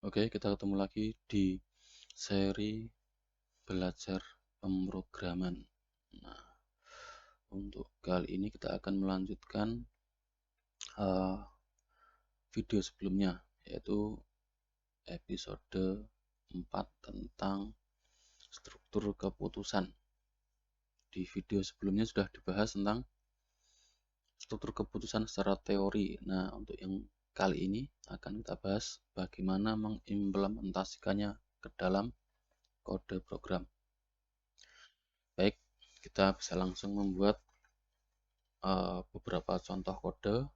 Oke, kita ketemu lagi di seri belajar pemrograman. Nah, untuk kali ini kita akan melanjutkan video sebelumnya, yaitu episode 4 tentang struktur keputusan. Di video sebelumnya sudah dibahas tentang struktur keputusan secara teori. Nah, untuk yang kali ini akan kita bahas bagaimana mengimplementasikannya ke dalam kode program. Baik, kita bisa langsung membuat beberapa contoh kode.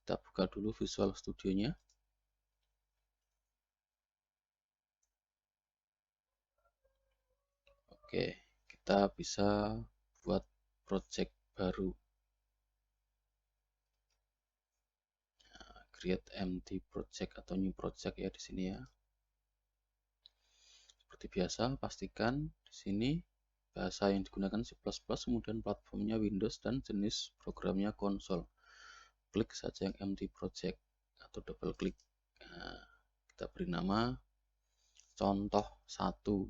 Kita buka dulu Visual Studio-nya. Oke, kita bisa buat project baru. Create empty project atau new project ya di sini ya. Seperti biasa, pastikan di sini bahasa yang digunakan C++, kemudian platformnya Windows dan jenis programnya konsol. Klik saja yang empty project atau double klik. Nah, kita beri nama contoh 1.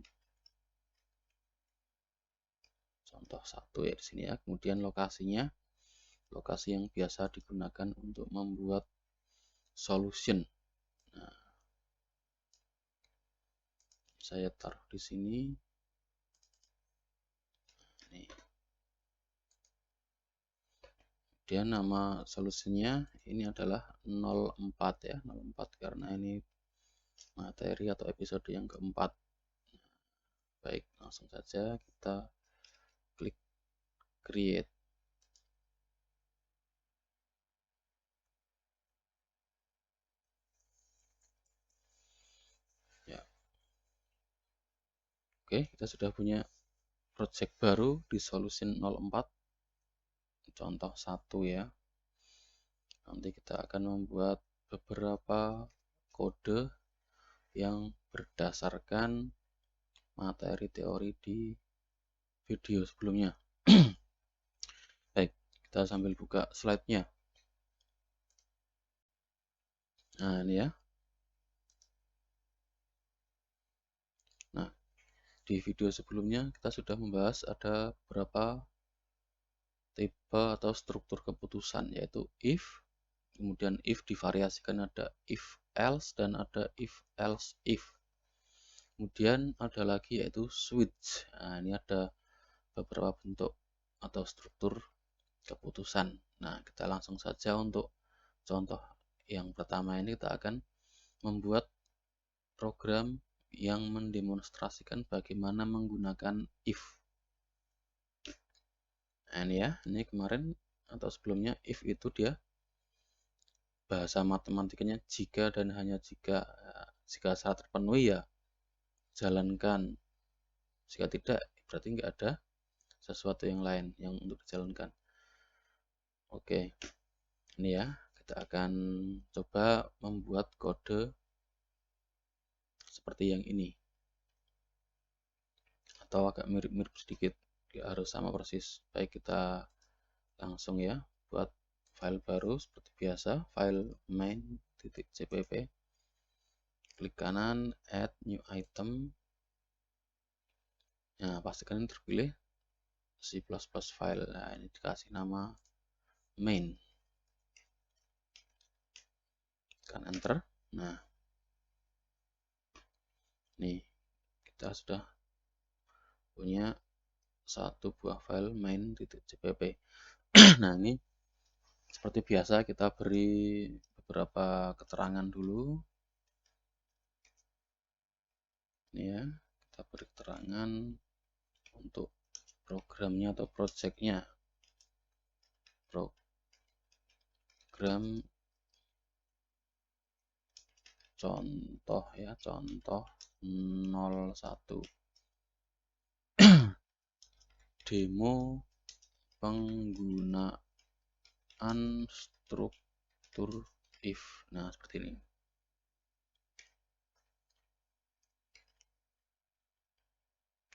Contoh 1 ya di sini ya. Kemudian lokasinya, lokasi yang biasa digunakan untuk membuat solution. Nah, saya taruh di sini. Nih. Kemudian nama solusinya ini adalah 04 ya, 04 karena ini materi atau episode yang keempat. Baik, langsung saja kita klik create. Ya. Oke, kita sudah punya project baru di solution 04. Contoh 1 ya. Nanti kita akan membuat beberapa kode yang berdasarkan materi teori di video sebelumnya. Baik, kita sambil buka slide-nya. Nah, ini ya. Nah, di video sebelumnya kita sudah membahas ada beberapa tipe atau struktur keputusan, yaitu if, kemudian if divariasikan ada if else dan ada if else if. Kemudian ada lagi yaitu switch. Nah, ini ada beberapa bentuk atau struktur keputusan. Nah, kita langsung saja untuk contoh yang pertama ini kita akan membuat program yang mendemonstrasikan bagaimana menggunakan if. Nah, ini ya, ini kemarin atau sebelumnya if itu dia bahasa matematikanya jika dan hanya jika. Jika syarat terpenuhi ya jalankan, jika tidak berarti nggak ada sesuatu yang lain yang untuk dijalankan. Oke, ini ya, kita akan coba membuat kode seperti yang ini atau agak mirip-mirip sedikit, nggak harus sama persis. Baik, kita langsung ya buat file baru seperti biasa, file main.cpp, klik kanan, add new item. Nah, pastikan ini terpilih C++ file. Nah, ini dikasih nama main, tekan enter. Nah, nih kita sudah punya satu buah file main.cpp. Nah, ini seperti biasa kita beri beberapa keterangan dulu. Ini ya, kita beri keterangan untuk programnya atau projectnya. Program contoh ya, contoh 01. Demo penggunaan struktur if. Nah, seperti ini.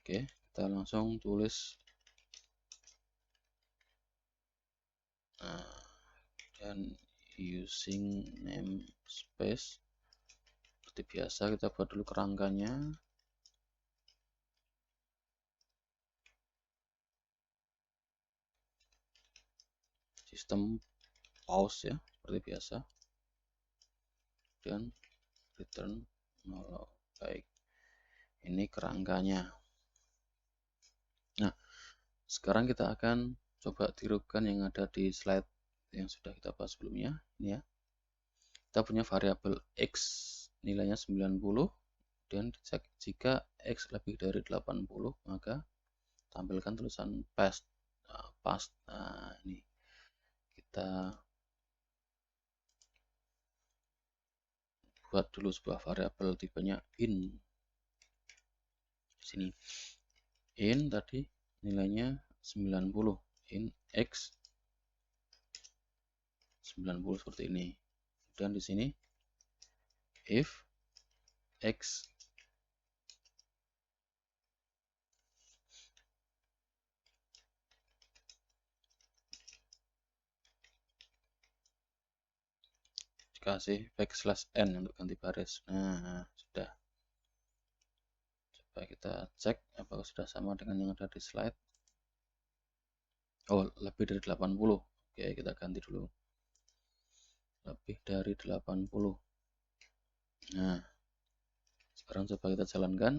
Oke, kita langsung tulis. Nah, dan using namespace Seperti biasa kita buat dulu kerangkanya. Sistem pause ya, seperti biasa. Dan return 0. Baik, ini kerangkanya. Nah, sekarang kita akan coba tirukan yang ada di slide yang sudah kita bahas sebelumnya. Ini ya, kita punya variabel x nilainya 90, dan dicek jika x lebih dari 80 maka tampilkan tulisan pass. Nah, ini kita buat dulu sebuah variabel tipenya in. Di sini in tadi nilainya 90, in x 90 seperti ini. Dan di sini if x dikasih backslash n untuk ganti baris. Nah, sudah. Coba kita cek apakah sudah sama dengan yang ada di slide. Oh, lebih dari 80. Oke, kita ganti dulu. Lebih dari 80. Nah, sekarang coba kita jalankan.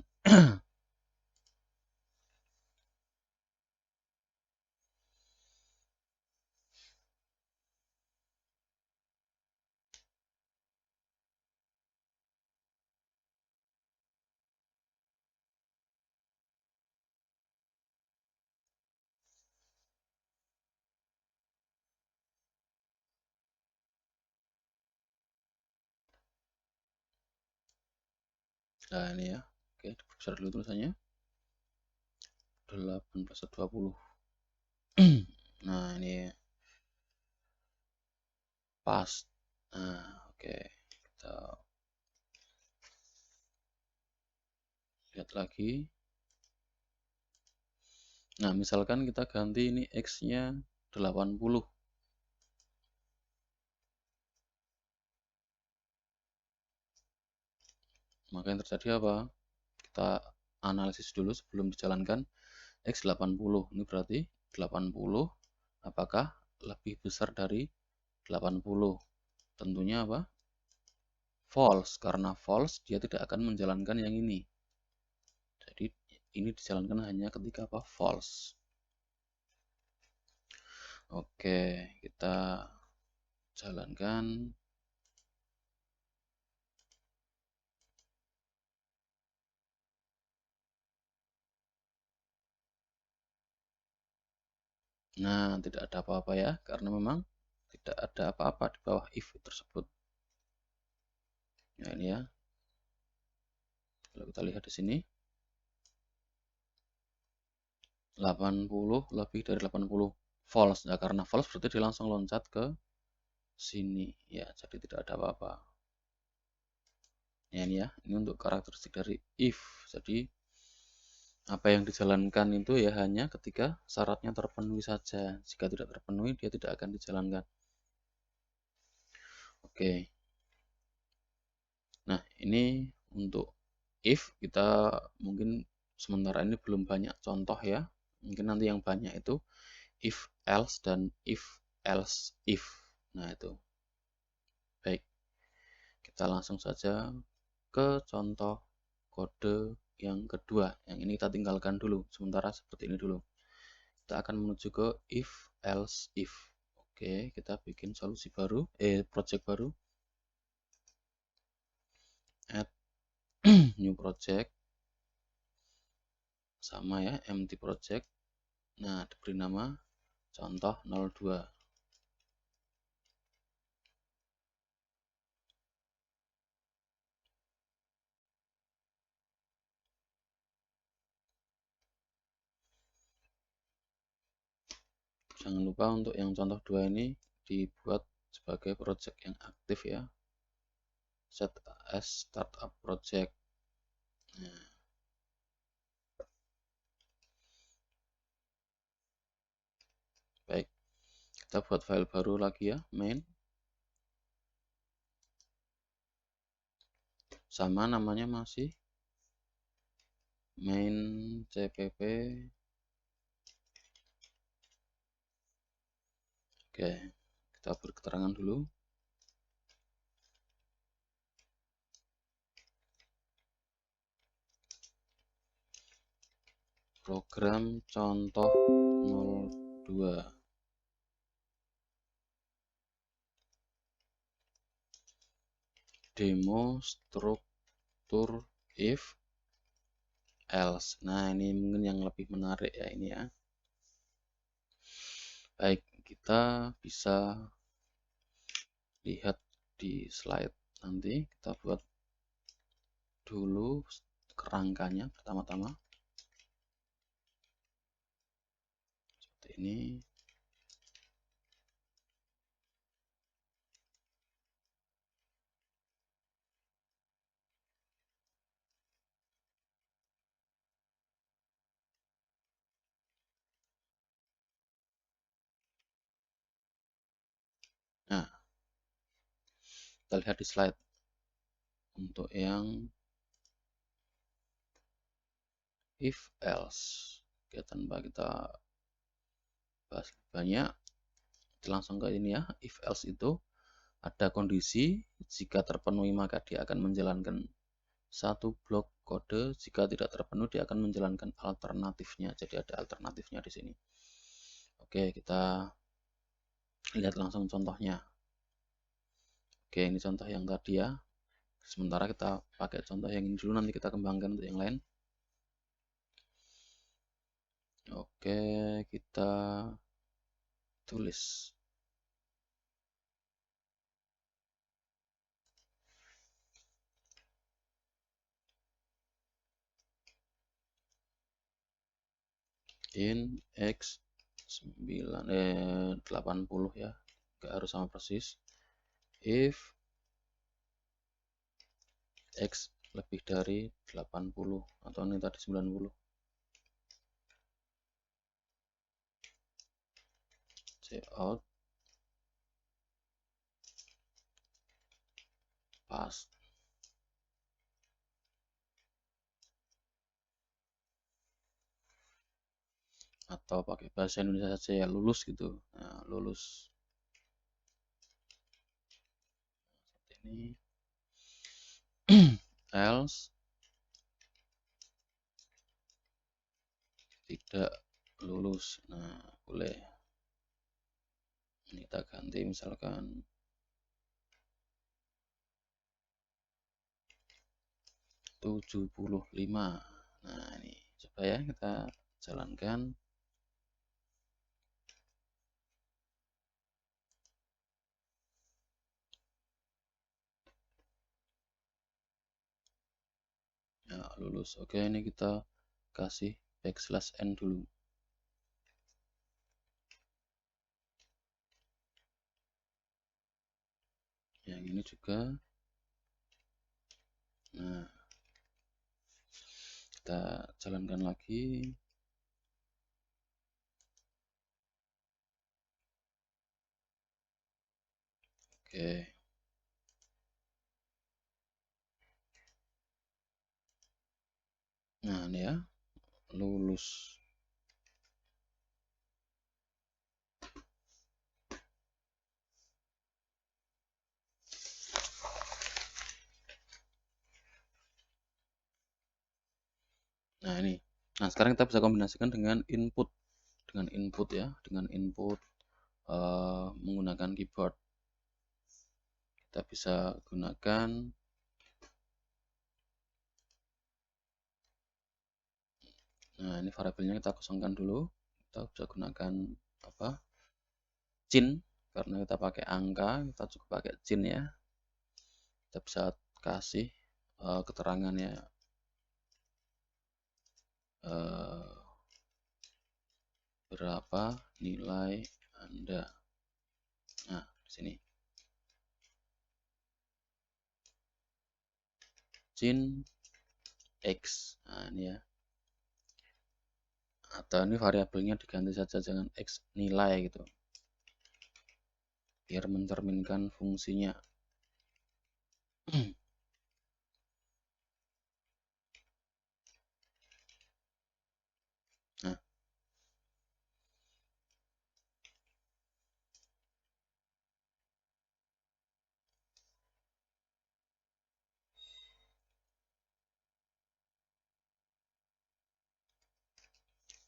Nah, ini ya. Oke, dibesar dulu tulisannya. 18/20. Nah, ini pas. Nah, oke. Kita lihat lagi. Nah, misalkan kita ganti ini x-nya 80. Maka yang terjadi apa? Kita analisis dulu sebelum dijalankan. X 80. Ini berarti 80 apakah lebih besar dari 80? Tentunya apa? False. Karena false dia tidak akan menjalankan yang ini. Jadi ini dijalankan hanya ketika apa? False. Oke, kita jalankan. Nah, tidak ada apa-apa ya, karena memang tidak ada apa-apa di bawah if tersebut. Nah, ini ya. Kalau kita lihat di sini, 80 lebih dari 80 false. Nah, karena false berarti dia langsung loncat ke sini. Ya, jadi tidak ada apa-apa. Ya, ini ya. Ini untuk karakteristik dari if. Jadi, apa yang dijalankan itu ya hanya ketika syaratnya terpenuhi saja. Jika tidak terpenuhi, dia tidak akan dijalankan. Oke. Nah, ini untuk if kita mungkin sementara ini belum banyak contoh ya. Mungkin nanti yang banyak itu if else dan if else if. Nah, itu. Baik. Kita langsung saja ke contoh kode yang kedua. Yang ini kita tinggalkan dulu. Sementara seperti ini dulu. Kita akan menuju ke if else if. Oke, kita bikin solusi baru, project baru. Add new project. Sama ya, empty project. Nah, diberi nama contoh 02. Jangan lupa untuk yang contoh 2 ini dibuat sebagai project yang aktif ya. Set as startup project. Nah, baik. Kita buat file baru lagi ya, main. sama namanya masih main cpp. Oke, kita beri keterangan dulu. Program contoh 02. Demo struktur if else. Nah, ini mungkin yang lebih menarik ya ini ya. Baik, kita bisa lihat di slide nanti. Kita buat dulu kerangkanya pertama-tama. Seperti ini. Nah, kita lihat di slide. Untuk yang if else, oke, tanpa kita bahas banyak, kita langsung ke ini ya. If else itu ada kondisi, jika terpenuhi maka dia akan menjalankan satu blok kode, jika tidak terpenuhi dia akan menjalankan alternatifnya. Jadi ada alternatifnya di sini. Oke, kita lihat langsung contohnya. Oke, ini contoh yang tadi ya. Sementara kita pakai contoh yang ini dulu, nanti kita kembangkan untuk yang lain. Oke, kita tulis. In X 80 ya, nggak harus sama persis. If X lebih dari 80, atau ini tadi 90. Cout pas. Atau pakai bahasa Indonesia saja ya, lulus gitu. Nah, lulus. Seperti ini. Else tidak lulus. Nah, boleh. Ini kita ganti misalkan 75. Nah, ini coba ya kita jalankan. Ya, lulus. Oke, ini kita kasih backslash n dulu. Yang ini juga. Nah, kita jalankan lagi. Oke. Nah, ini ya, lulus. Nah, ini. Nah, sekarang kita bisa kombinasikan dengan input. Dengan input ya, dengan input menggunakan keyboard. Kita bisa gunakan nah, ini variabelnya kita kosongkan dulu. Kita bisa gunakan apa? Cin, karena kita pakai angka, kita cukup pakai cin ya. Kita bisa kasih keterangannya berapa nilai Anda. Nah, di sini. Cin X. Nah, ini ya. Atau ini variabelnya diganti saja dengan X nilai gitu. Biar mencerminkan fungsinya.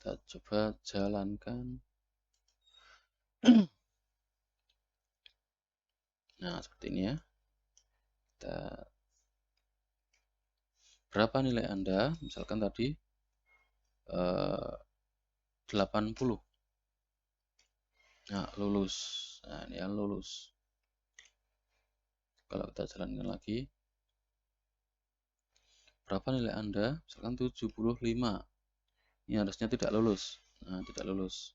Kita coba jalankan. Nah, seperti ini ya. Berapa nilai Anda? Misalkan tadi 80. Nah, lulus. Nah, ini yang lulus. Kalau kita jalankan lagi, berapa nilai Anda? Misalkan 75. Ini harusnya tidak lulus. Nah, tidak lulus.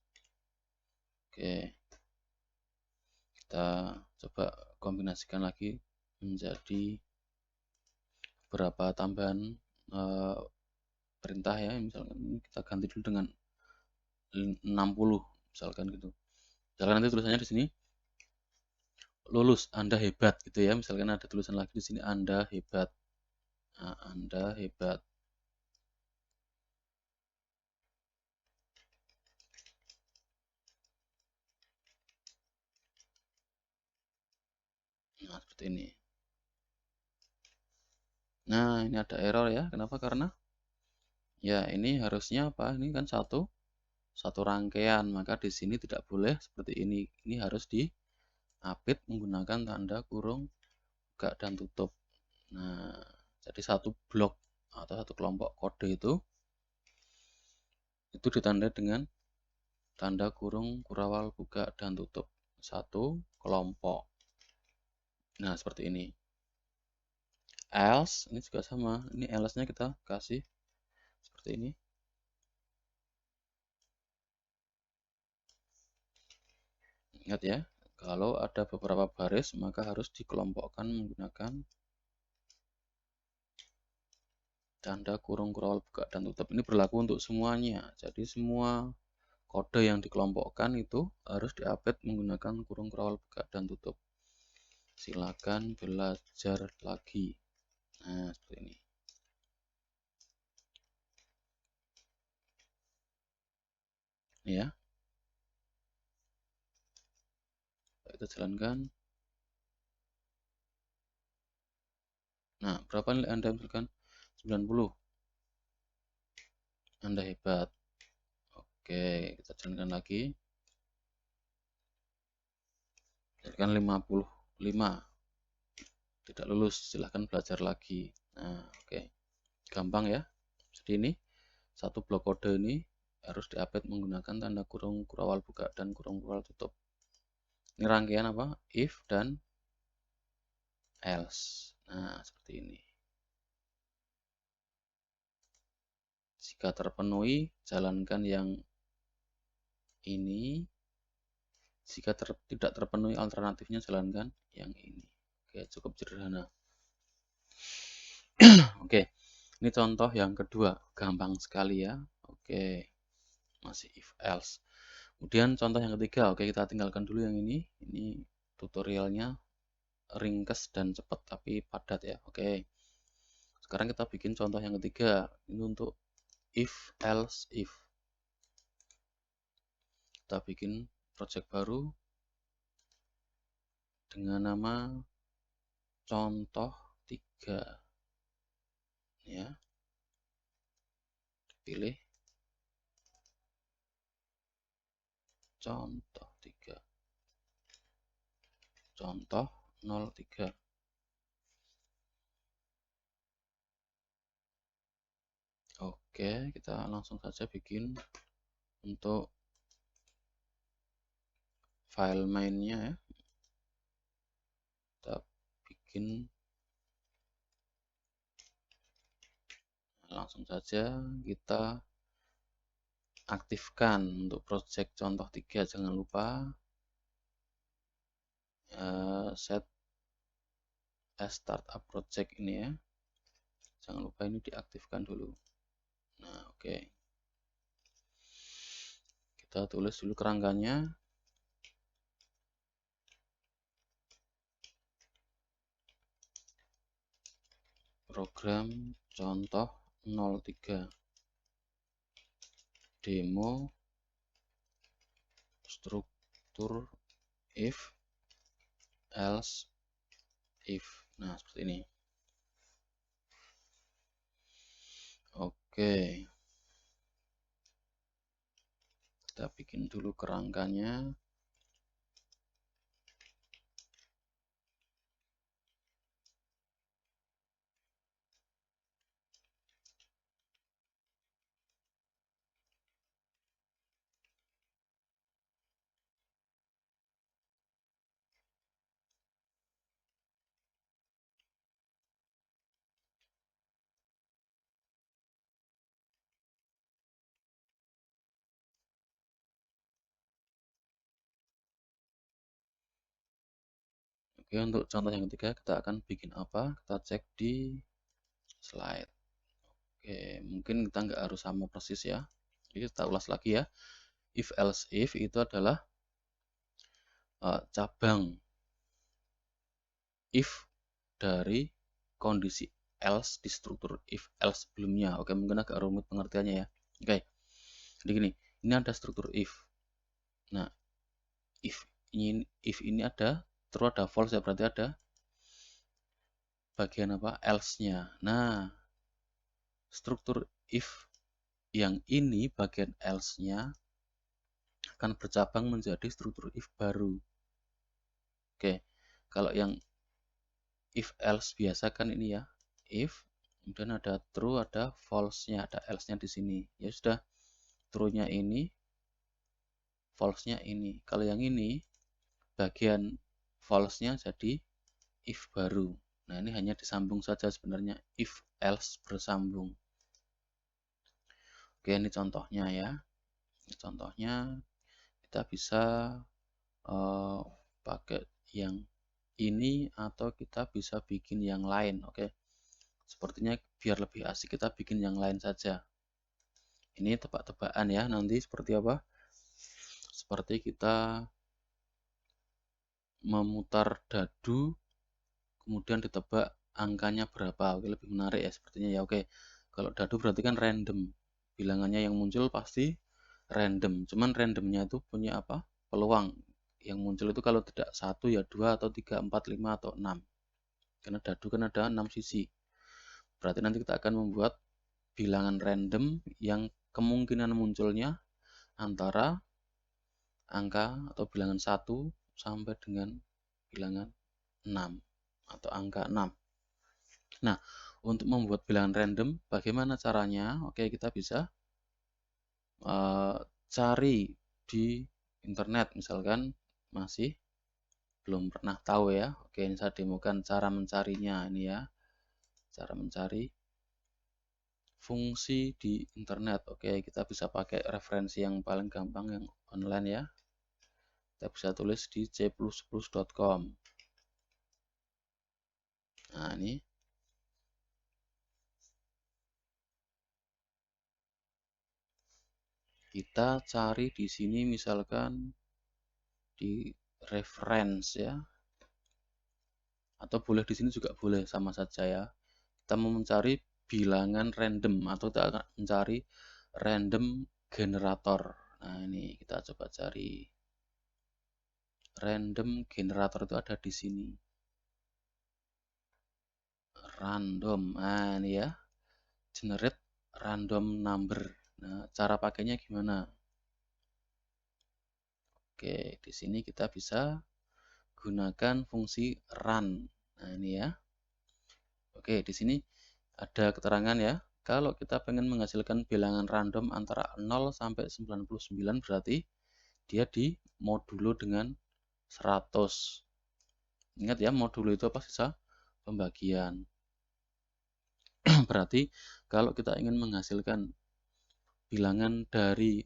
Oke. Kita coba kombinasikan lagi menjadi berapa tambahan perintah ya. Misalkan kita ganti dulu dengan 60 misalkan gitu. Misalkan nanti tulisannya di sini lulus, Anda hebat gitu ya. Misalkan ada tulisan lagi di sini Anda hebat. Nah, Anda hebat. Nah, seperti ini. Nah, ini ada error ya. Kenapa? Karena ya ini harusnya apa? Ini kan satu rangkaian, maka di sini tidak boleh seperti ini. Ini harus diapit menggunakan tanda kurung buka dan tutup. Nah, jadi satu blok atau satu kelompok kode itu ditandai dengan tanda kurung kurawal buka dan tutup. Satu kelompok. Nah, seperti ini. Else, ini juga sama. Ini else-nya kita kasih seperti ini. Ingat ya, kalau ada beberapa baris maka harus dikelompokkan menggunakan tanda kurung kurawal buka dan tutup. Ini berlaku untuk semuanya. Jadi semua kode yang dikelompokkan itu harus diupdate menggunakan kurung kurawal buka dan tutup. Silakan belajar lagi. Nah, seperti ini. Ya. Kita jalankan. Nah, berapa nilai Anda? Misalkan 90. Anda hebat. Oke, kita jalankan lagi. Jalankan 55. Tidak lulus, silahkan belajar lagi. Nah, oke. Gampang ya. Jadi ini satu blok kode ini harus diupdate menggunakan tanda kurung kurawal buka dan kurung kurawal tutup. Ini rangkaian apa? If dan else. Nah, seperti ini. Jika terpenuhi, jalankan yang ini. Jika tidak terpenuhi, alternatifnya jalankan yang ini. Oke, cukup sederhana. Oke, ini contoh yang kedua. Gampang sekali ya. Oke, masih if else. Kemudian contoh yang ketiga. Oke, kita tinggalkan dulu yang ini. Ini tutorialnya ringkas dan cepat tapi padat ya. Oke. Sekarang kita bikin contoh yang ketiga. Ini untuk if else if. Kita bikin project baru dengan nama contoh 3. Ya. Pilih contoh 3. Contoh 03. Oke, kita langsung saja bikin untuk file mainnya ya. Kita bikin langsung saja kita aktifkan untuk project contoh 3. Jangan lupa set as startup project ini ya. Jangan lupa ini diaktifkan dulu. Nah, oke. Kita tulis dulu kerangkanya. Program contoh 03. Demo struktur if else if. Nah, seperti ini. Oke. Kita bikin dulu kerangkanya. Oke, untuk contoh yang ketiga kita akan bikin apa? Kita cek di slide. Oke, mungkin kita nggak harus sama persis ya. Jadi kita ulas lagi ya. If else if itu adalah cabang if dari kondisi else di struktur if else sebelumnya. Oke, mungkin agak rumit pengertiannya ya. Oke, jadi gini, ini ada struktur if. Nah, if ini ada, terus ada false ya, berarti ada bagian apa? Else-nya. Nah, struktur if yang ini bagian else-nya akan bercabang menjadi struktur if baru. Oke, kalau yang if else biasa kan ini ya, if, kemudian ada true, ada false-nya, ada else-nya di sini. Ya sudah, true-nya ini, false-nya ini. Kalau yang ini, bagian false-nya jadi if baru. Nah, ini hanya disambung saja sebenarnya, if else bersambung. Oke, ini contohnya ya. Ini contohnya kita bisa pakai yang ini atau kita bisa bikin yang lain. Oke, sepertinya biar lebih asik kita bikin yang lain saja. Ini tebak-tebakan ya, nanti seperti apa? Seperti kita memutar dadu kemudian ditebak angkanya berapa. Oke, lebih menarik ya sepertinya ya. Oke, kalau dadu berarti kan random, bilangannya yang muncul pasti random. Cuman randomnya itu punya apa? Peluang yang muncul itu kalau tidak 1 ya 2 atau 3, 4, 5 atau 6. Karena dadu kan ada 6 sisi. Berarti nanti kita akan membuat bilangan random yang kemungkinan munculnya antara angka atau bilangan 1 sampai dengan bilangan 6 atau angka 6. Nah, untuk membuat bilangan random bagaimana caranya? Oke, kita bisa cari di internet, misalkan masih belum pernah tahu ya. Oke, ini saya demokan cara mencarinya ini ya. Cara mencari fungsi di internet. Oke, kita bisa pakai referensi yang paling gampang yang online ya. Kita bisa tulis di c++.com. Nah, ini kita cari di sini misalkan di reference ya. Atau boleh di sini juga boleh, sama saja ya. Kita mau mencari bilangan random atau kita akan mencari random generator. Nah, ini kita coba cari random generator itu ada di sini. Random. Nah, ini ya. Generate random number. Nah, cara pakainya gimana? Oke, di sini kita bisa gunakan fungsi run. Nah, ini ya. Oke, di sini ada keterangan ya. Kalau kita pengen menghasilkan bilangan random antara 0 sampai 99 berarti dia di modulo dengan 100. Ingat ya, modulo itu apa? Sisa pembagian. Berarti kalau kita ingin menghasilkan bilangan dari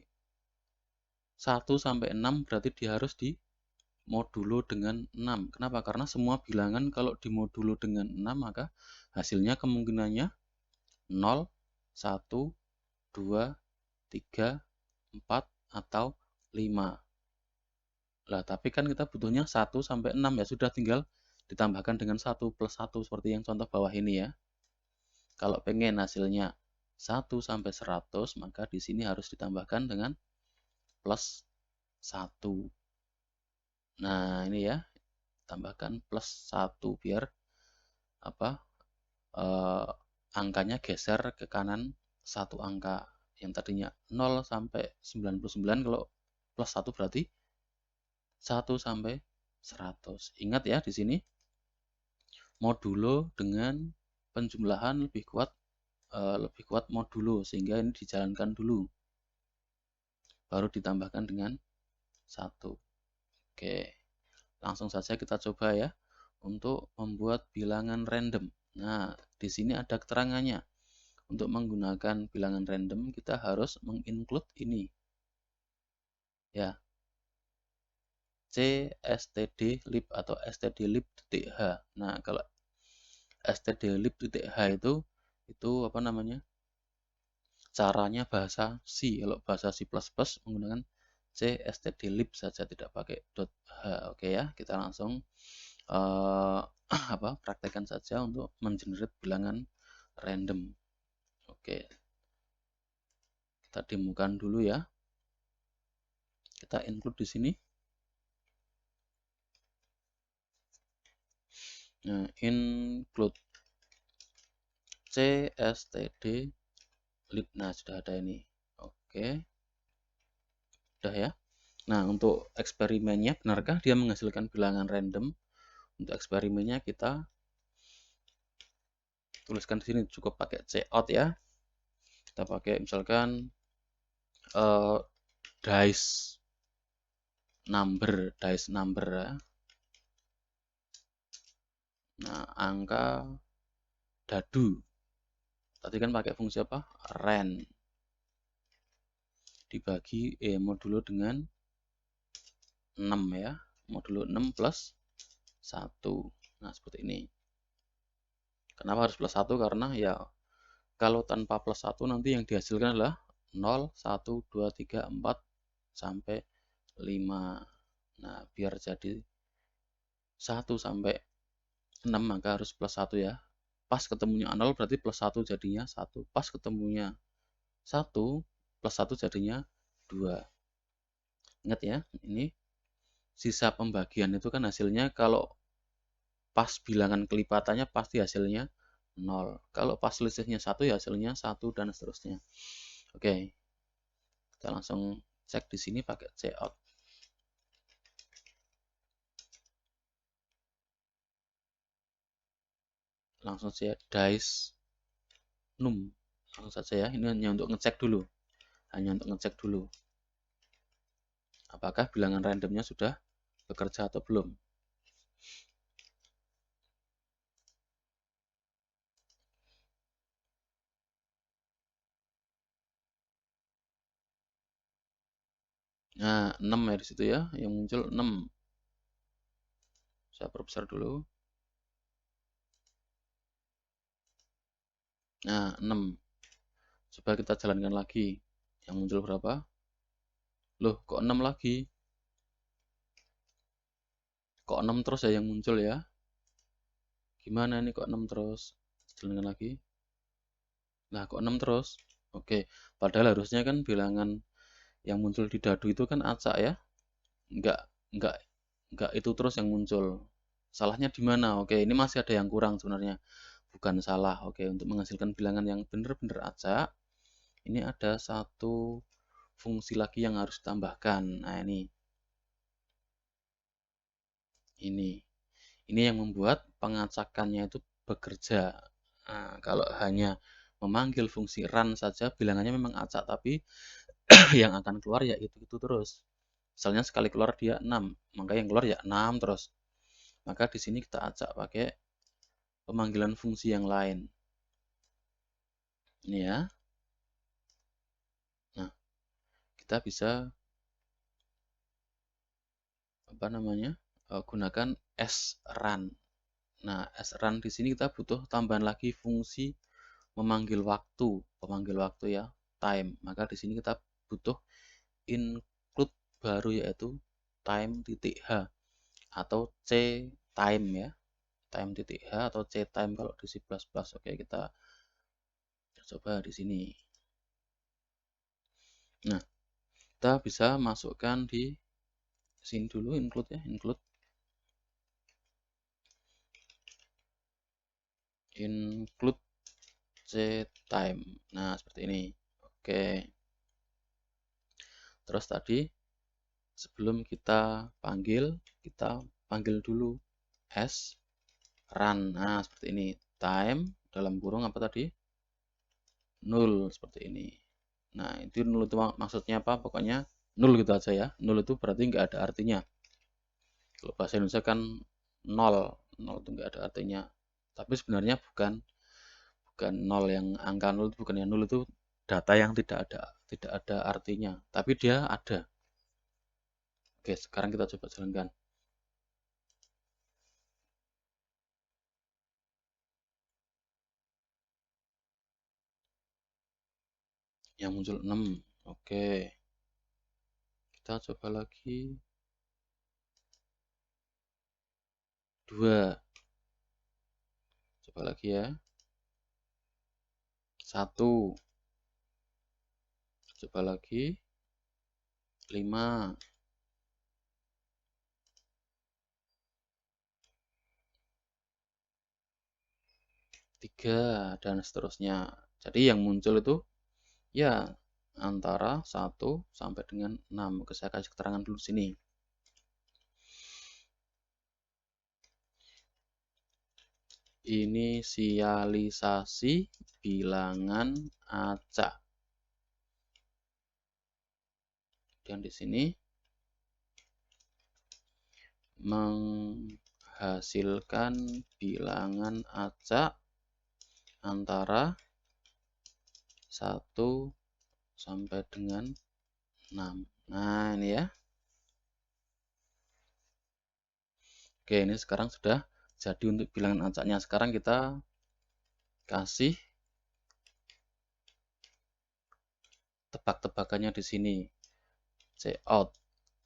1 sampai 6 berarti dia harus di modulo dengan 6. Kenapa? Karena semua bilangan kalau dimodulo dengan 6 maka hasilnya kemungkinannya 0, 1, 2, 3, 4, atau 5. Lah, tapi kan kita butuhnya 1 sampai 6 ya, sudah tinggal ditambahkan dengan 1 plus 1 seperti yang contoh bawah ini ya. Kalau pengen hasilnya 1 sampai 100, maka di sini harus ditambahkan dengan plus 1. Nah, ini ya. Tambahkan plus 1 biar apa? Angkanya geser ke kanan 1 angka. Yang tadinya 0 sampai 99 kalau plus 1 berarti 1 sampai 100. Ingat ya di sini modulo dengan penjumlahan lebih kuat modulo, sehingga ini dijalankan dulu baru ditambahkan dengan 1. Oke, langsung saja kita coba ya untuk membuat bilangan random. Nah, di sini ada keterangannya. Untuk menggunakan bilangan random kita harus menginclude ini ya, stdlib atau stdlib.h. Nah, kalau stdlib.h itu apa namanya? Caranya bahasa C. Kalau bahasa C++ menggunakan stdlib saja, tidak pakai .h. Oke ya, kita langsung praktekkan saja untuk mengenerate bilangan random. Oke. Kita demokan dulu ya. Kita include di sini. Nah, include stdlib. Nah, sudah ada ini. Oke. Sudah ya. Nah, untuk eksperimennya, benarkah dia menghasilkan bilangan random? Untuk eksperimennya kita tuliskan di sini, cukup pakai cout ya. Kita pakai misalkan dice number ya. Nah, angka dadu. Tadi kan pakai fungsi apa? Ren. Dibagi modulo dengan 6 ya. Modulo 6 plus 1. Nah, seperti ini. Kenapa harus plus 1? Karena ya kalau tanpa plus 1 nanti yang dihasilkan adalah 0, 1, 2, 3, 4 sampai 5. Nah, biar jadi 1 sampai 6 maka harus plus 1 ya. Pas ketemunya 0 berarti plus 1 jadinya 1. Pas ketemunya 1 plus 1 jadinya 2. Ingat ya, ini sisa pembagian itu kan hasilnya kalau pas bilangan kelipatannya pasti hasilnya 0. Kalau pas selisihnya 1 ya hasilnya 1 dan seterusnya. Oke. Kita langsung cek di sini pakai cout. Langsung saja dice num. Langsung saja ya. Ini hanya untuk ngecek dulu. Apakah bilangan randomnya sudah bekerja atau belum. Nah, 6 ya di situ ya, yang muncul 6. Saya perbesar dulu. Nah, 6. Coba kita jalankan lagi. Yang muncul berapa? Loh, kok 6 lagi? Kok 6 terus ya yang muncul ya? Gimana ini kok 6 terus? Jalankan lagi. Nah, kok 6 terus? Oke, padahal harusnya kan bilangan yang muncul di dadu itu kan acak ya. Enggak, enggak, enggak itu terus yang muncul. Salahnya di mana? Oke, ini masih ada yang kurang sebenarnya. Bukan salah. Oke, untuk menghasilkan bilangan yang benar-benar acak, ini ada satu fungsi lagi yang harus ditambahkan. Nah, ini yang membuat pengacakannya itu bekerja. Nah, kalau hanya memanggil fungsi run saja, bilangannya memang acak, tapi yang akan keluar ya itu terus. Misalnya sekali keluar dia 6, maka yang keluar ya 6 terus. Maka di sini kita acak pakai pemanggilan fungsi yang lain. Ini ya. Nah, kita bisa gunakan srun. Nah, srun di sini kita butuh tambahan lagi fungsi memanggil waktu ya, time. Maka di sini kita butuh include baru yaitu time.h atau c time ya. Time.h atau c time kalau di C++. Oke, kita coba di sini. Nah, kita bisa masukkan di sini dulu include ya, include ctime. Nah, seperti ini. Oke. Terus tadi sebelum kita panggil dulu s run. Nah, seperti ini. Time dalam kurung apa tadi? 0 seperti ini. Nah, itu 0 itu maksudnya apa? Pokoknya 0 gitu aja ya. 0 itu berarti nggak ada artinya. Kalau bahasa Indonesia kan 0. 0 itu nggak ada artinya. Tapi sebenarnya bukan 0 yang angka 0 itu bukan yang 0 itu data yang tidak ada artinya. Tapi dia ada. Oke, sekarang kita coba jalankan. Yang muncul 6. Oke. Kita coba lagi. 2. Coba lagi ya. 1. Coba lagi. 5. 3 dan seterusnya. Jadi yang muncul itu ya antara 1 sampai dengan 6. Oke, saya kasih keterangan dulu sini. Inisialisasi bilangan acak. Dan di sini menghasilkan bilangan acak antara 1 sampai dengan 6. Nah, ini ya. Oke, ini sekarang sudah jadi untuk bilangan acaknya. Sekarang kita kasih tebak-tebakannya di sini. Cout.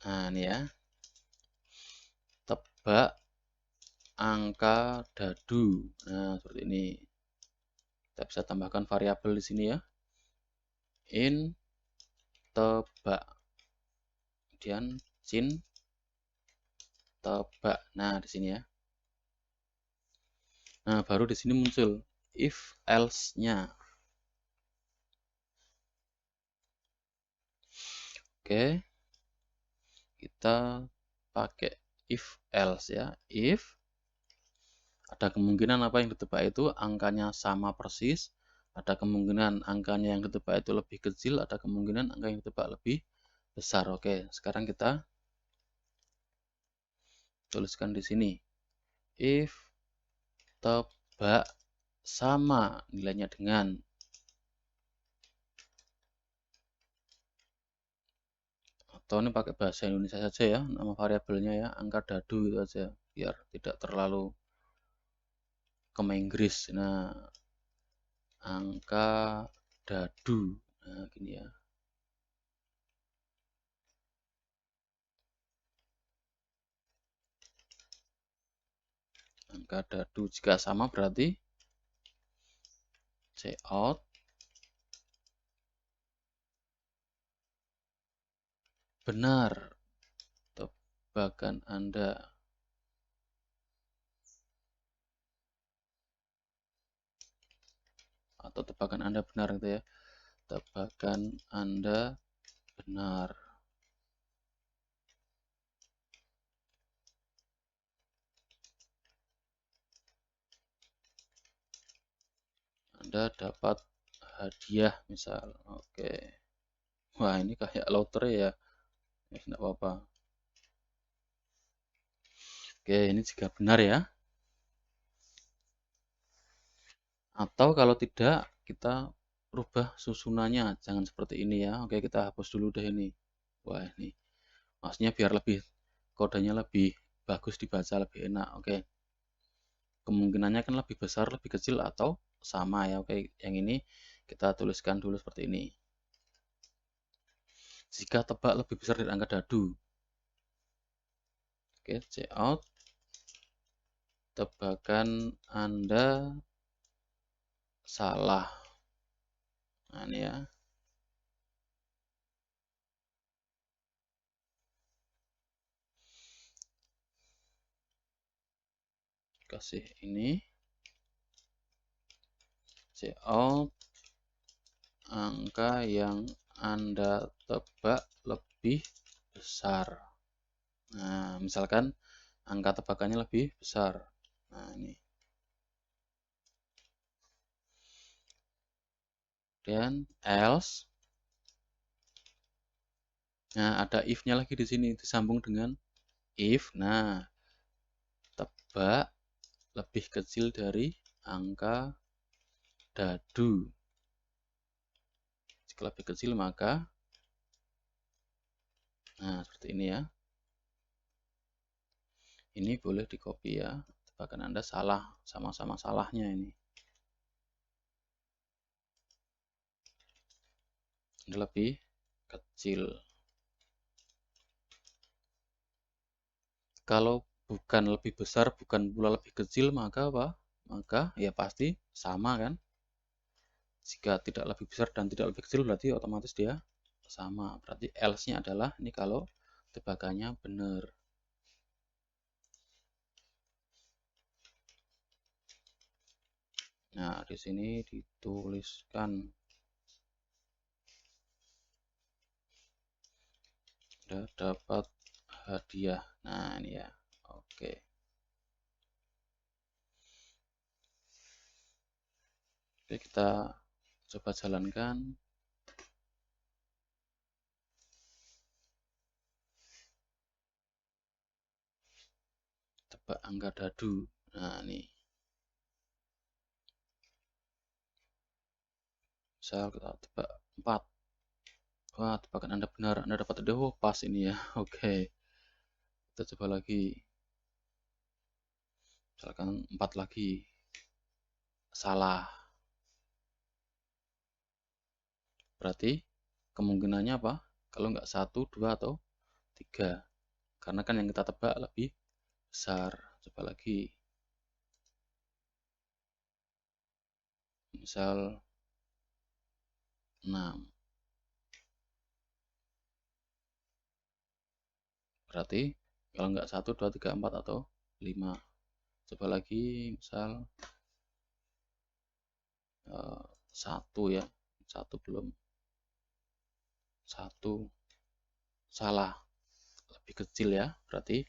Nah, ini ya. Tebak angka dadu. Nah, seperti ini. Kita bisa tambahkan variabel di sini ya. In tebak. Kemudian sin tebak. Nah, di sini ya. Nah, baru di sini muncul if else-nya. Oke. Kita pakai if else ya. If ada kemungkinan apa yang ditebak itu angkanya sama persis, ada kemungkinan angkanya yang ditebak itu lebih kecil, ada kemungkinan angka yang ditebak lebih besar. Oke, sekarang kita tuliskan di sini. If tebak sama nilainya dengan, atau ini pakai bahasa Indonesia saja ya, nama variabelnya ya, angka dadu itu aja, biar tidak terlalu ke Inggris. Nah, angka dadu. Nah, gini ya. Angka dadu jika sama berarti cout benar tebakan Anda. Atau tebakan Anda benar gitu ya. Tebakan Anda benar. Anda dapat hadiah misal. Oke. Wah, ini kayak lotre ya. Ya, tidak apa-apa. Oke, ini jika benar ya. Atau kalau tidak, kita rubah susunannya. Jangan seperti ini ya. Oke, kita hapus dulu deh ini. Wah, ini. Maksudnya biar lebih, kodenya lebih bagus dibaca, lebih enak. Oke. Kemungkinannya kan lebih besar, lebih kecil, atau sama ya. Oke, yang ini kita tuliskan dulu seperti ini. Jika tebak lebih besar dari angka dadu. Oke, cout. Tebakan Anda salah. Nah, ini ya. Kasih ini. Cout. Angka yang Anda tebak lebih besar. Nah, misalkan angka tebakannya lebih besar. Nah, ini. Kemudian else. Nah, ada if-nya lagi di sini disambung dengan if. Nah, tebak lebih kecil dari angka dadu. Jika lebih kecil maka seperti ini ya. Ini boleh di copy ya. Tebakan Anda salah, sama-sama salahnya ini. Ini lebih kecil. Kalau bukan lebih besar, bukan pula lebih kecil, maka apa? Maka ya pasti sama kan? Jika tidak lebih besar dan tidak lebih kecil berarti otomatis dia sama. Berarti else-nya adalah ini kalau tebakannya benar. Nah, di sini dituliskan sudah dapat hadiah. Nah, ini ya. Oke. Oke, kita coba jalankan. Tebak angka dadu. Nah, ini. Misal kita tebak 4. Wah, tebakan Anda benar. Anda dapat hadiah. Oh, pas ini ya. Oke. Kita coba lagi. Misalkan 4 lagi. Salah. Berarti kemungkinannya apa? Kalau nggak 1, 2, atau 3. Karena kan yang kita tebak lebih besar. Coba lagi. Misal 6. Berarti kalau nggak 1, 2, 3, 4, atau 5. Coba lagi. Misal 1 ya. 1 belum. 1. Salah. Lebih kecil ya. Berarti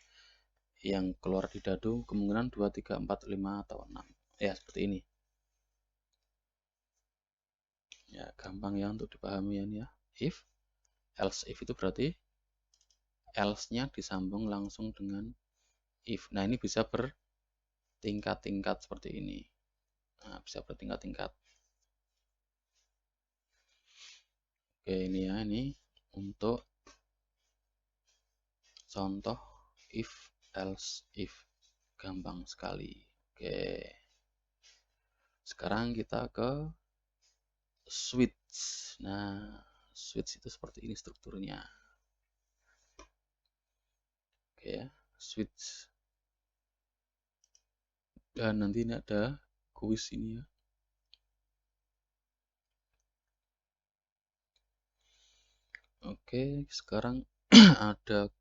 yang keluar di dadu kemungkinan 2, 3, 4, 5, atau 6. Ya, seperti ini. Ya, gampang ya untuk dipahami ya. If, else if itu berarti else-nya disambung langsung dengan if. Nah, ini bisa bertingkat-tingkat seperti ini. Nah, bisa bertingkat-tingkat. Oke, ini ya, ini untuk contoh if, else, if. Gampang sekali. Oke. Sekarang kita ke switch. Nah, switch itu seperti ini strukturnya. Oke ya, switch. Dan nanti ini ada kuis ini ya. Oke, sekarang ada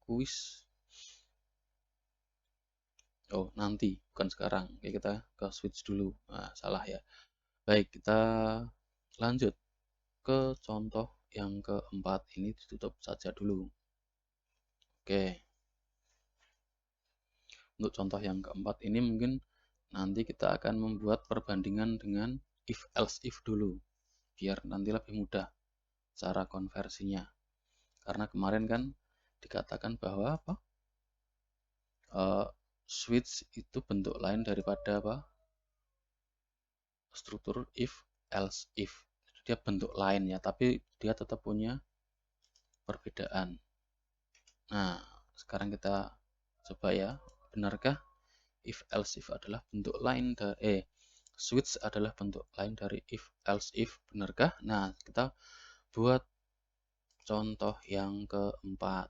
kuis. Oh, nanti, bukan sekarang. Oke, kita ke switch dulu. Nah, salah ya. Baik, kita lanjut ke contoh yang keempat. Ini ditutup saja dulu. Oke. Untuk contoh yang keempat ini mungkin nanti kita akan membuat perbandingan dengan if else if dulu. Biar nanti lebih mudah cara konversinya. Karena kemarin kan dikatakan bahwa apa? Switch itu bentuk lain daripada apa? Struktur if, else, if. Dia bentuk lain ya, tapi dia tetap punya perbedaan. Nah, sekarang kita coba ya, benarkah if, else, if adalah bentuk lain dari switch adalah bentuk lain dari if, else, if, benarkah? Nah, kita buat contoh yang keempat.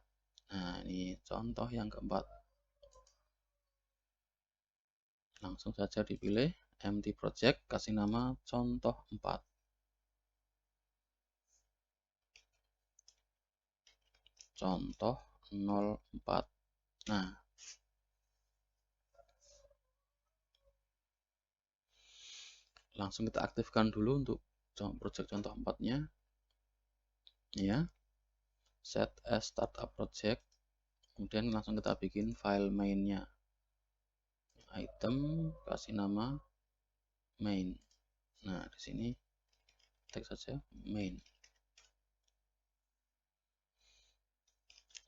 Nah, ini contoh yang keempat. Langsung saja dipilih empty project, kasih nama contoh 4. Contoh 04. Nah, langsung kita aktifkan dulu untuk project contoh 4-nya. Ya. set as startup project, kemudian langsung kita bikin file mainnya. Item, kasih nama main. Nah, di sini tag saja main.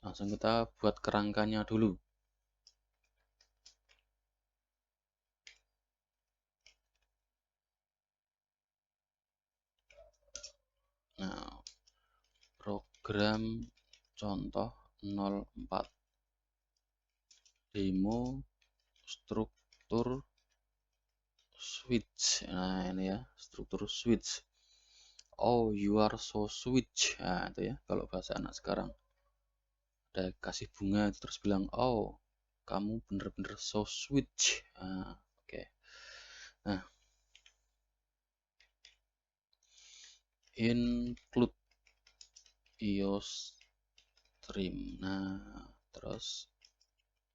Langsung kita buat kerangkanya dulu. Nah, program contoh 04 demo struktur switch. Nah, ini ya, struktur switch. Oh, you are so switch. Nah, itu ya, kalau bahasa anak sekarang. Ada kasih bunga terus bilang, oh, kamu bener-bener so switch. Nah, oke. Nah, include iostream. Nah, terus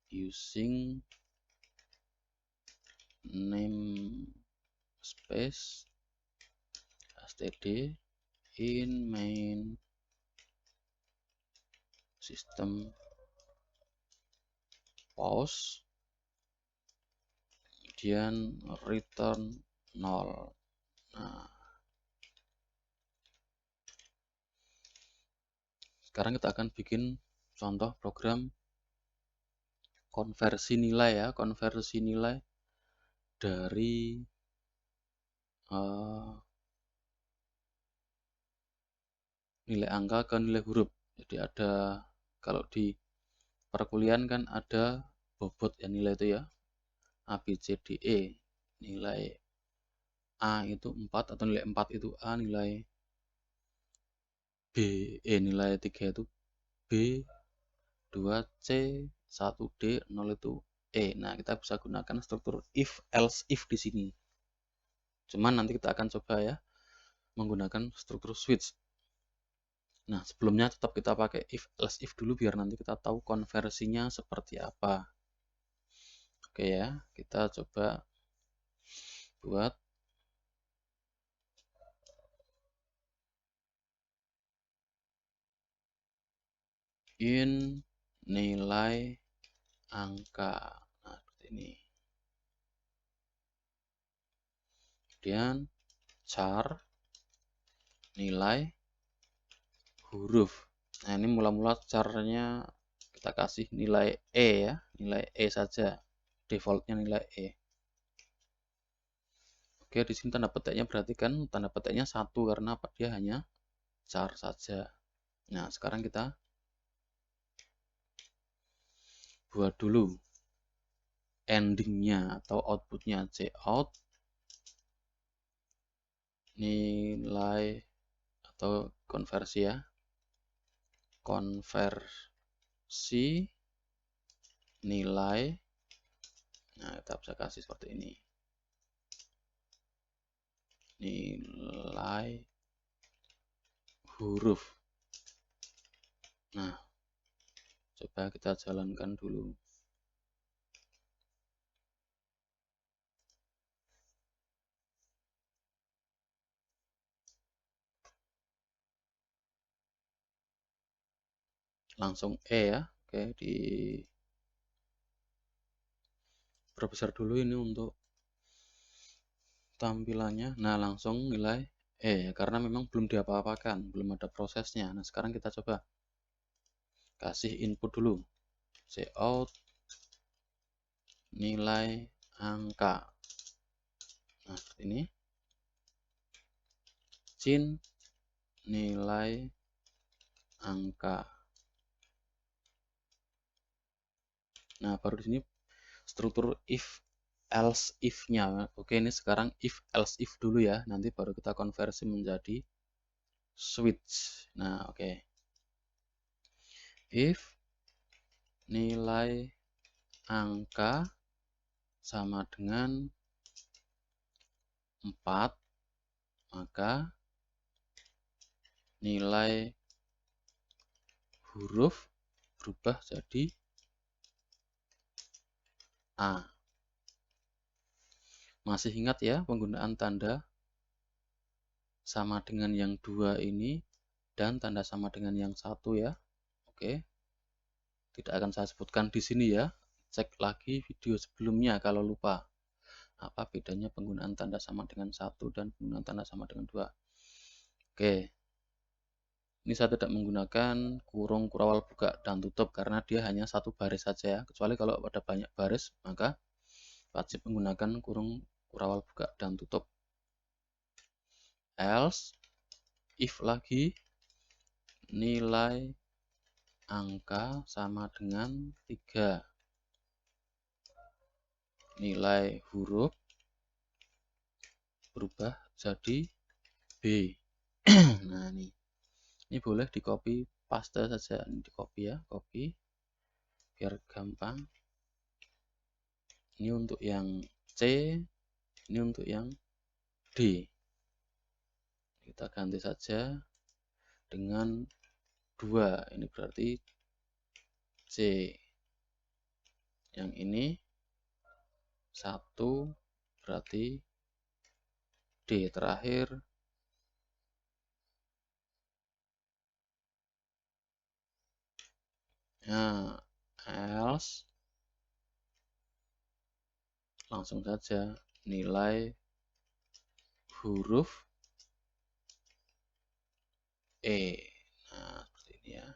using namespace std in main system pause, kemudian return 0. Nah, sekarang kita akan bikin contoh program konversi nilai ya, konversi nilai dari nilai angka ke nilai huruf. Jadi ada, kalau di perkuliahan kan ada bobot ya nilai itu ya, A, B, C, D, E. Nilai A itu 4 atau nilai 4 itu A, nilai B, nilai 3 itu B, 2 C, 1 D, 0 itu E. Nah, kita bisa gunakan struktur if else if di sini. Cuman nanti kita akan coba ya menggunakan struktur switch. Nah, sebelumnya tetap kita pakai if else if dulu biar nanti kita tahu konversinya seperti apa. Oke ya, kita coba buat in nilai angka. Nah, seperti ini. Kemudian char nilai huruf. Nah, ini mula-mula caranya kita kasih nilai E ya, nilai E saja. Defaultnya nilai E. Oke, di sini tanda petiknya perhatikan tanda petiknya 1 karena dia hanya char saja. Nah, sekarang kita buat dulu endingnya atau outputnya cout nilai atau konversi ya, konversi nilai. Nah, kita bisa kasih seperti ini, nilai huruf. Nah, coba kita jalankan dulu. Langsung E ya. Oke, di perbesar dulu ini untuk tampilannya. Nah, langsung nilai E karena memang belum diapa-apakan, belum ada prosesnya. Nah, sekarang kita coba kasih input dulu, cout nilai angka. Nah, seperti ini. Cin nilai angka. Nah, baru di sini struktur if else if-nya. Oke, ini sekarang if else if dulu ya. Nanti baru kita konversi menjadi switch. Nah, oke. If nilai angka sama dengan 4, maka nilai huruf berubah jadi A. Masih ingat ya penggunaan tanda sama dengan yang 2 ini dan tanda sama dengan yang 1 ya. Oke, tidak akan saya sebutkan di sini ya. Cek lagi video sebelumnya kalau lupa. Apa bedanya penggunaan tanda sama dengan 1 dan penggunaan tanda sama dengan 2. Oke, ini saya tidak menggunakan kurung kurawal buka dan tutup karena dia hanya satu baris saja. Kecuali kalau ada banyak baris, maka wajib menggunakan kurung kurawal buka dan tutup. Else, if lagi, nilai angka sama dengan 3. Nilai huruf berubah jadi B. Nah, ini boleh di copy paste saja. Ini di copy ya, copy biar gampang. Ini untuk yang C, ini untuk yang D. Kita ganti saja dengan 2. Ini berarti C. Yang ini 1 berarti D. Terakhir nah, else langsung saja nilai huruf E. Nah, seperti ini ya.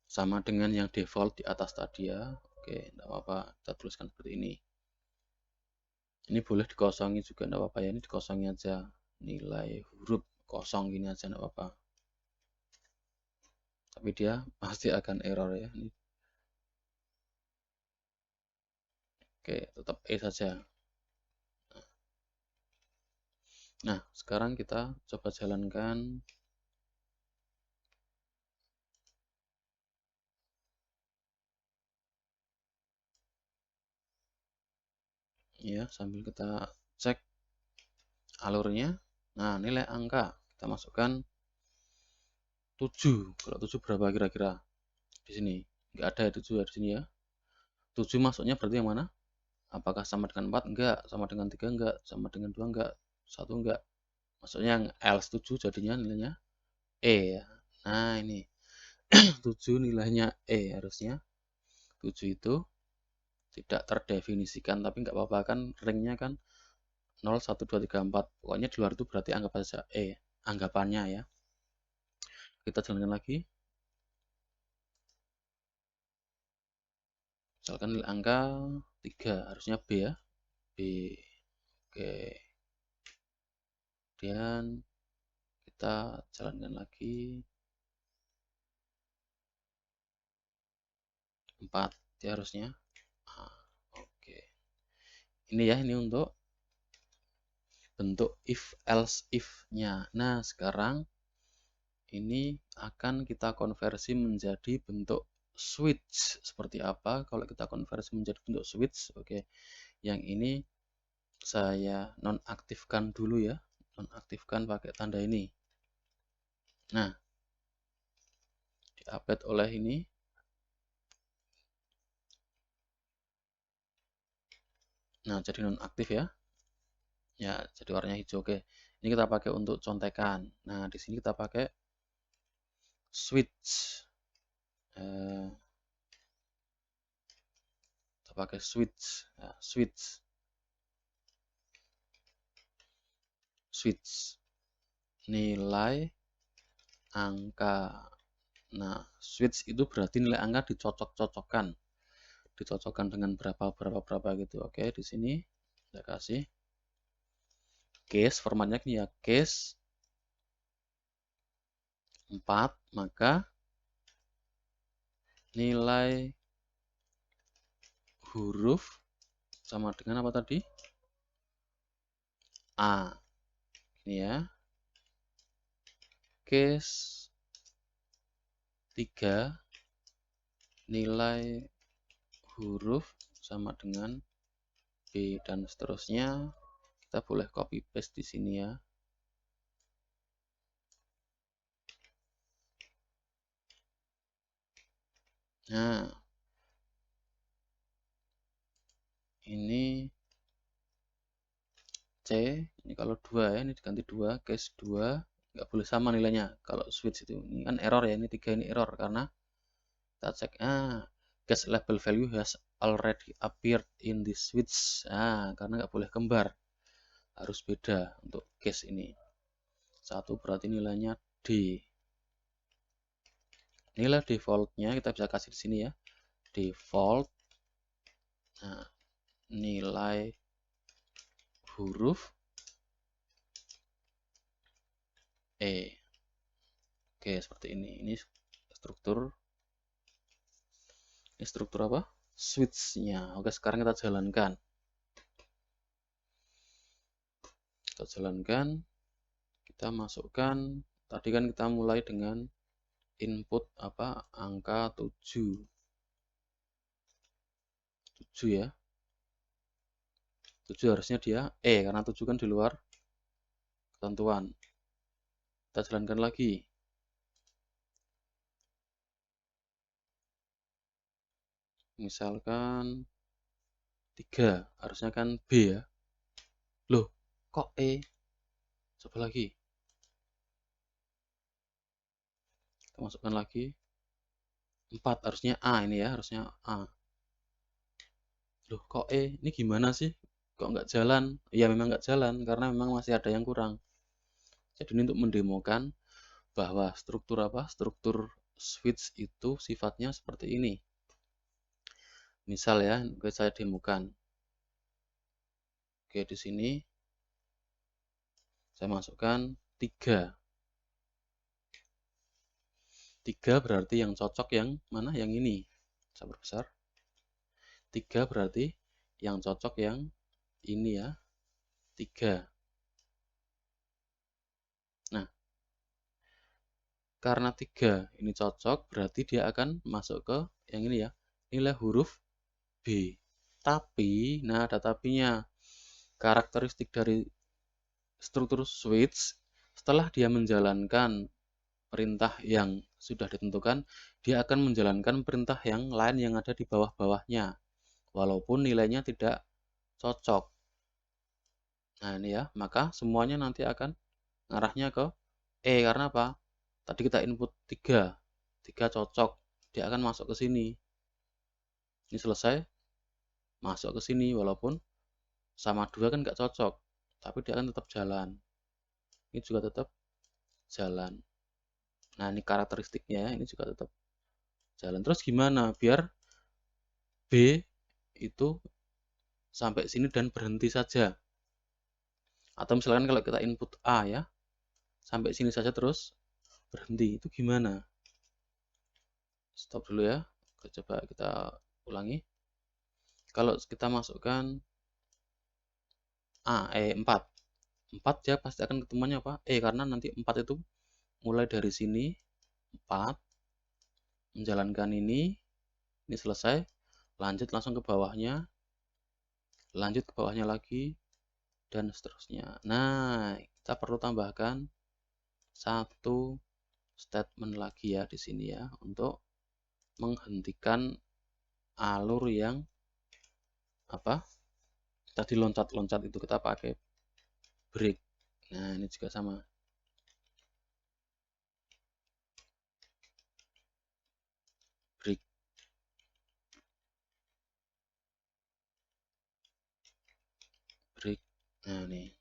Sama dengan yang default di atas tadi ya. Oke, tidak apa-apa. Kita tuliskan seperti ini. Ini boleh dikosongi juga, tidak apa-apa ya. Ini dikosongi aja. Nilai huruf kosong gini aja, tidak apa-apa. Tapi dia pasti akan error ya. Ini. Oke, tetap E saja. Nah, sekarang kita coba jalankan. Ya, sambil kita cek alurnya. Nah, nilai angka kita masukkan 7. Kalau 7 berapa kira-kira? Di sini. Nggak ada ya 7 ya di sini ya. 7 masuknya berarti yang mana? Apakah sama dengan 4? Enggak. Sama dengan 3? Enggak. Sama dengan 2? Enggak. 1? Enggak. Maksudnya yang else 7 jadinya nilainya E ya. Nah, ini 7 nilainya E harusnya. 7 itu tidak terdefinisikan, tapi nggak apa-apa kan ringnya kan 0, 1, 2, 3, 4. Pokoknya di luar itu berarti anggap saja E. Anggapannya ya. Kita jalankan lagi. Misalkan nilai angka 3. Harusnya B ya. B. Oke. Kemudian kita jalankan lagi. 4 ya harusnya. Oke. Ini ya, ini untuk bentuk if else if-nya. Nah, sekarang ini akan kita konversi menjadi bentuk switch. Seperti apa kalau kita konversi menjadi bentuk switch? Oke. Yang ini saya nonaktifkan dulu ya. Nonaktifkan pakai tanda ini. Nah, di-update oleh ini. Nah, jadi nonaktif ya. Ya, jadi warnanya hijau. Oke. Ini kita pakai untuk contekan. Nah, di sini kita pakai switch. Kita pakai switch. Ya, switch. Switch. Nilai angka. Nah, switch itu berarti nilai angka dicocok-cocokkan. Dicocokkan dengan berapa gitu. Oke, di sini saya kasih case, formatnya ini ya, case 4, maka nilai huruf sama dengan apa tadi? A. Ini ya. Case 3, nilai huruf sama dengan B dan seterusnya. Kita boleh copy paste di sini ya. Nah, ini C, ini kalau 2 ya, ini diganti 2, case 2, nggak boleh sama nilainya. Kalau switch itu ini kan error ya, ini 3 ini error karena kita cek guess label value has already appeared in the switch. Karena nggak boleh kembar, harus beda untuk case ini. 1 berarti nilainya D. Nilai defaultnya kita bisa kasih di sini ya, default. Nah, nilai huruf E. Oke, seperti ini. Ini struktur apa? Switch-nya. Oke, sekarang kita jalankan. Kita masukkan. Tadi kan kita mulai dengan input angka 7. 7 ya. 7 harusnya dia E karena 7 kan di luar ketentuan. Kita jalankan lagi. Misalkan 3, harusnya kan B ya. Loh, kok E? Coba lagi. Kita masukkan lagi. 4, harusnya A ini ya, harusnya A. Loh, kok E? Ini gimana sih? Kok nggak jalan? Ya memang nggak jalan, karena memang masih ada yang kurang. Jadi ini untuk mendemokan bahwa struktur switch itu sifatnya seperti ini. Misal ya, saya demokan. Oke, di sini saya masukkan 3. 3 berarti yang cocok yang mana? Yang ini. Saya perbesar. 3 berarti yang cocok yang ini ya. 3. Nah, karena 3 ini cocok, berarti dia akan masuk ke yang ini ya. Nilai huruf B. Tapi, nah ada tapinya. Karakteristik dari struktur switch, setelah dia menjalankan perintah yang sudah ditentukan, dia akan menjalankan perintah yang lain yang ada di bawah-bawahnya, walaupun nilainya tidak cocok. Nah ini ya, maka semuanya nanti akan ngarahnya ke E, karena apa? Tadi kita input 3 cocok, dia akan masuk ke sini. Ini selesai, masuk ke sini, walaupun sama 2 kan nggak cocok, tapi dia akan tetap jalan. Ini juga tetap jalan. Nah ini karakteristiknya ya, ini juga tetap jalan. Terus gimana biar B itu sampai sini dan berhenti saja? Atau misalkan kalau kita input A ya, sampai sini saja terus berhenti, itu gimana? Stop dulu ya, coba kita ulangi. Kalau kita masukkan 4 ya pasti akan ketemuannya apa? Karena nanti 4 itu mulai dari sini, 4 menjalankan ini selesai, lanjut langsung ke bawahnya, lanjut ke bawahnya lagi, dan seterusnya. Nah, kita perlu tambahkan 1 statement lagi ya di sini ya, untuk menghentikan alur yang tadi loncat-loncat itu, kita pakai break. Nah, ini juga sama. Break. Nah, nih.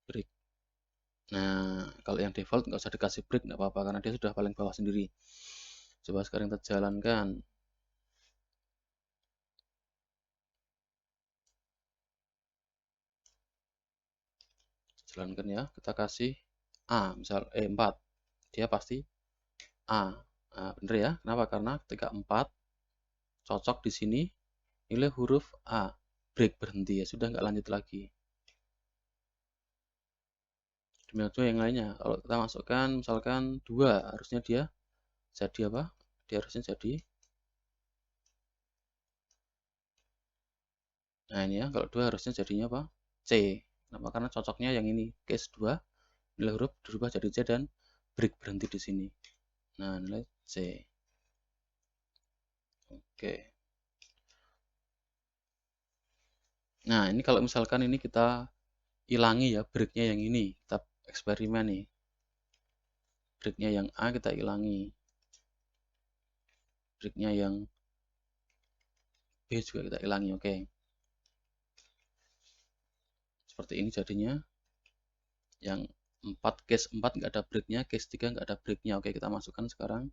Break. Nah, kalau yang default nggak usah dikasih break, nggak apa-apa, karena dia sudah paling bawah sendiri. Coba sekarang kita jalankan. Jalankan ya, kita kasih A, misal 4, dia pasti A. Nah, bener ya, kenapa? Karena ketika 4 cocok di sini, nilai huruf A, break, berhenti ya, sudah nggak lanjut lagi. Demikian yang lainnya, kalau kita masukkan misalkan 2, harusnya dia jadi apa? Dia harusnya jadi, nah ini ya, kalau 2 harusnya jadinya apa? C. Kenapa? Karena cocoknya yang ini, case 2, nilai huruf berubah jadi C dan break, berhenti di sini. Nah, nilai C. Oke. Nah, ini kalau misalkan ini kita ilangi ya breaknya yang ini, kita eksperimen nih. Breaknya yang A kita ilangi, breaknya yang B juga kita ilangi. Oke, seperti ini jadinya. Yang 4, case 4 nggak ada breaknya, case 3 nggak ada breaknya. Oke, kita masukkan sekarang.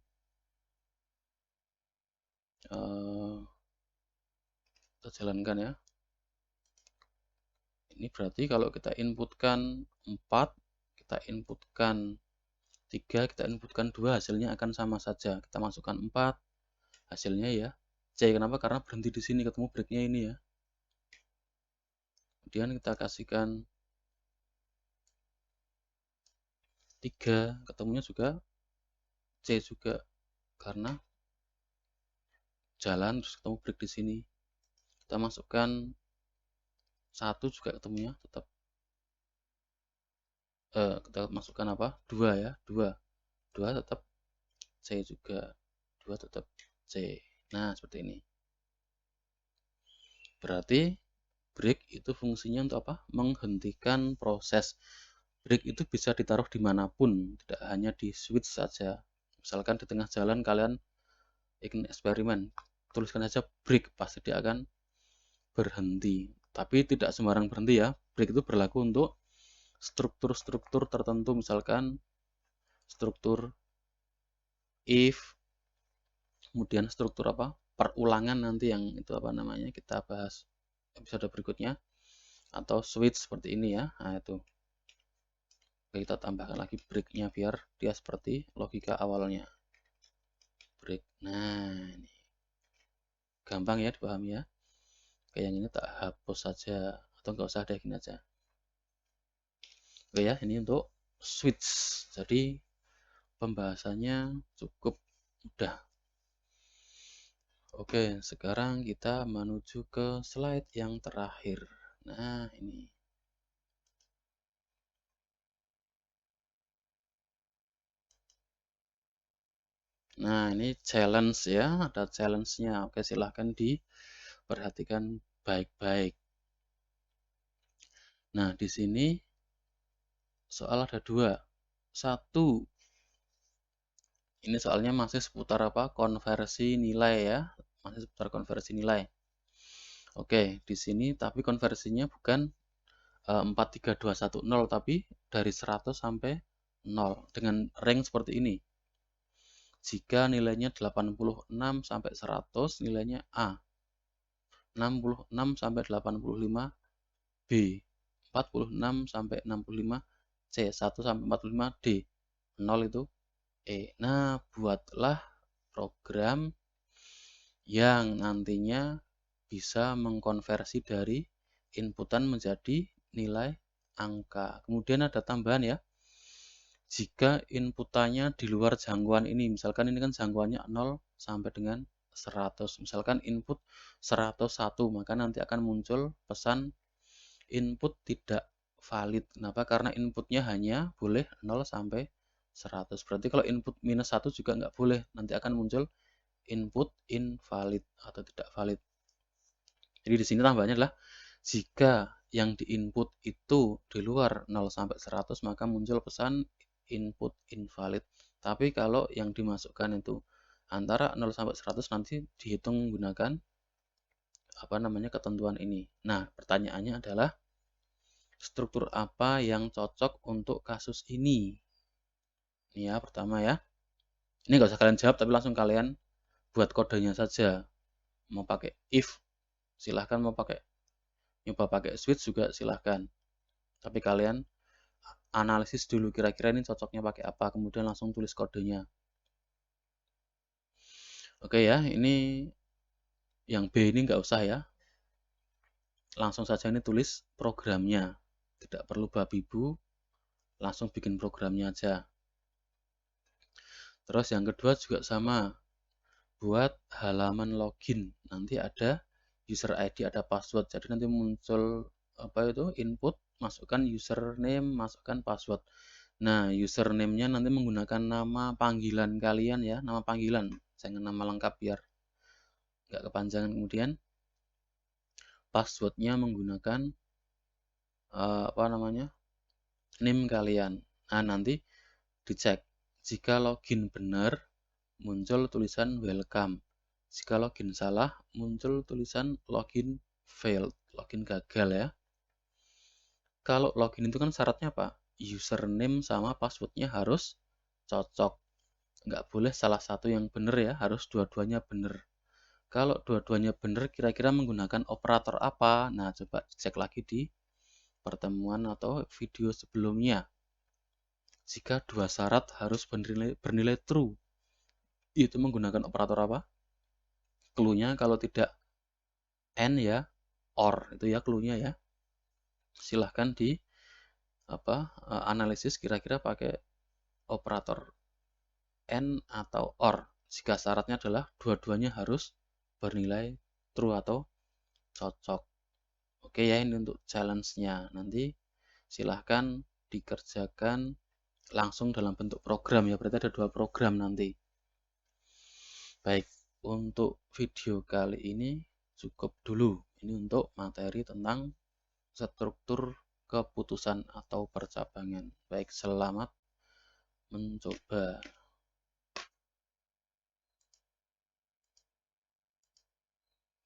Kita jalankan ya. Ini berarti kalau kita inputkan 4, kita inputkan 3, kita inputkan 2, hasilnya akan sama saja. Kita masukkan 4, hasilnya ya C. Kenapa? Karena berhenti di sini, ketemu breaknya ini ya. Kemudian kita kasihkan 3, ketemunya juga C juga. Karena jalan terus ketemu break di sini. Kita masukkan 1 juga ketemunya tetap. Kita masukkan apa? 2 ya, 2 tetap C juga, 2 tetap C. Nah, seperti ini. Berarti break itu fungsinya untuk apa? Menghentikan proses. Break itu bisa ditaruh dimanapun, tidak hanya di switch saja. Misalkan di tengah jalan kalian ingin eksperimen, tuliskan saja break, pasti dia akan berhenti. Tapi tidak sembarang berhenti ya. Break itu berlaku untuk struktur-struktur tertentu, misalkan struktur if, kemudian struktur apa? Perulangan nanti yang itu apa namanya? Kita bahas episode berikutnya, atau switch seperti ini ya. Nah, itu. Kita tambahkan lagi breaknya biar dia seperti logika awalnya. Break. Nah, ini gampang ya dipahami ya. Kayak yang ini tak hapus saja, atau nggak usah ada gini aja. Oke ya, ini untuk switch. Jadi pembahasannya cukup mudah. Oke, sekarang kita menuju ke slide yang terakhir. Nah, ini. Nah, ini challenge ya, ada challenge-nya. Oke, silahkan diperhatikan baik-baik. Nah, di sini soal ada 2. 1, ini soalnya masih seputar apa? Konversi nilai ya. Masih seputar konversi nilai. Oke, di sini tapi konversinya bukan 43210, tapi dari 100 sampai 0 dengan range seperti ini. Jika nilainya 86 sampai 100, nilainya A. 66 sampai 85 B. 46 sampai 65 C. 1 sampai 45 D. 0 itu E. Nah, buatlah program yang nantinya bisa mengkonversi dari inputan menjadi nilai angka. Kemudian ada tambahan ya. Jika inputannya di luar jangkauan ini, misalkan ini kan jangkauannya 0 sampai dengan 100. Misalkan input 101, maka nanti akan muncul pesan input tidak valid. Kenapa? Karena inputnya hanya boleh 0 sampai 100. Berarti kalau input minus 1 juga nggak boleh. Nanti akan muncul input invalid atau tidak valid. Jadi di sini tambahnya adalah jika yang diinput itu di luar 0 sampai 100, maka muncul pesan input invalid. Tapi kalau yang dimasukkan itu antara 0 sampai 100, nanti dihitung menggunakan apa namanya ketentuan ini. Nah, pertanyaannya adalah struktur apa yang cocok untuk kasus ini? Ini ya, pertama ya. Ini nggak usah kalian jawab, tapi langsung kalian buat kodenya saja. Mau pakai if, silahkan. Mau pakai nyoba pakai switch juga silahkan. Tapi kalian analisis dulu kira-kira ini cocoknya pakai apa, kemudian langsung tulis kodenya. Oke ya, ini yang B ini nggak usah ya. Langsung saja ini tulis programnya. Tidak perlu babi bu, langsung bikin programnya aja. Terus yang kedua juga sama. Buat halaman login. Nanti ada user ID, ada password. Jadi nanti muncul apa itu input, masukkan username, masukkan password. Nah, username-nya nanti menggunakan nama panggilan kalian ya, nama panggilan, jangan nama lengkap biar nggak kepanjangan. Kemudian passwordnya menggunakan apa namanya, NIM kalian. Nah, nanti dicek. Jika login benar, muncul tulisan welcome. Jika login salah, muncul tulisan login failed, login gagal ya. Kalau login itu kan syaratnya apa? Username sama passwordnya harus cocok. Nggak boleh salah satu yang benar ya, harus dua-duanya benar. Kalau dua-duanya benar, kira-kira menggunakan operator apa? Nah, coba cek lagi di pertemuan atau video sebelumnya. Jika dua syarat harus bernilai true, itu menggunakan operator apa? Clue-nya kalau tidak and ya, or itu ya clue-nya ya. Silahkan di analisis kira-kira pakai operator and atau or. Jika syaratnya adalah dua-duanya harus bernilai true atau cocok. Oke ya, ini untuk challenge-nya. Nanti silahkan dikerjakan langsung dalam bentuk program ya, berarti ada 2 program nanti. Baik, untuk video kali ini cukup dulu. Ini untuk materi tentang struktur keputusan atau percabangan. Baik, selamat mencoba.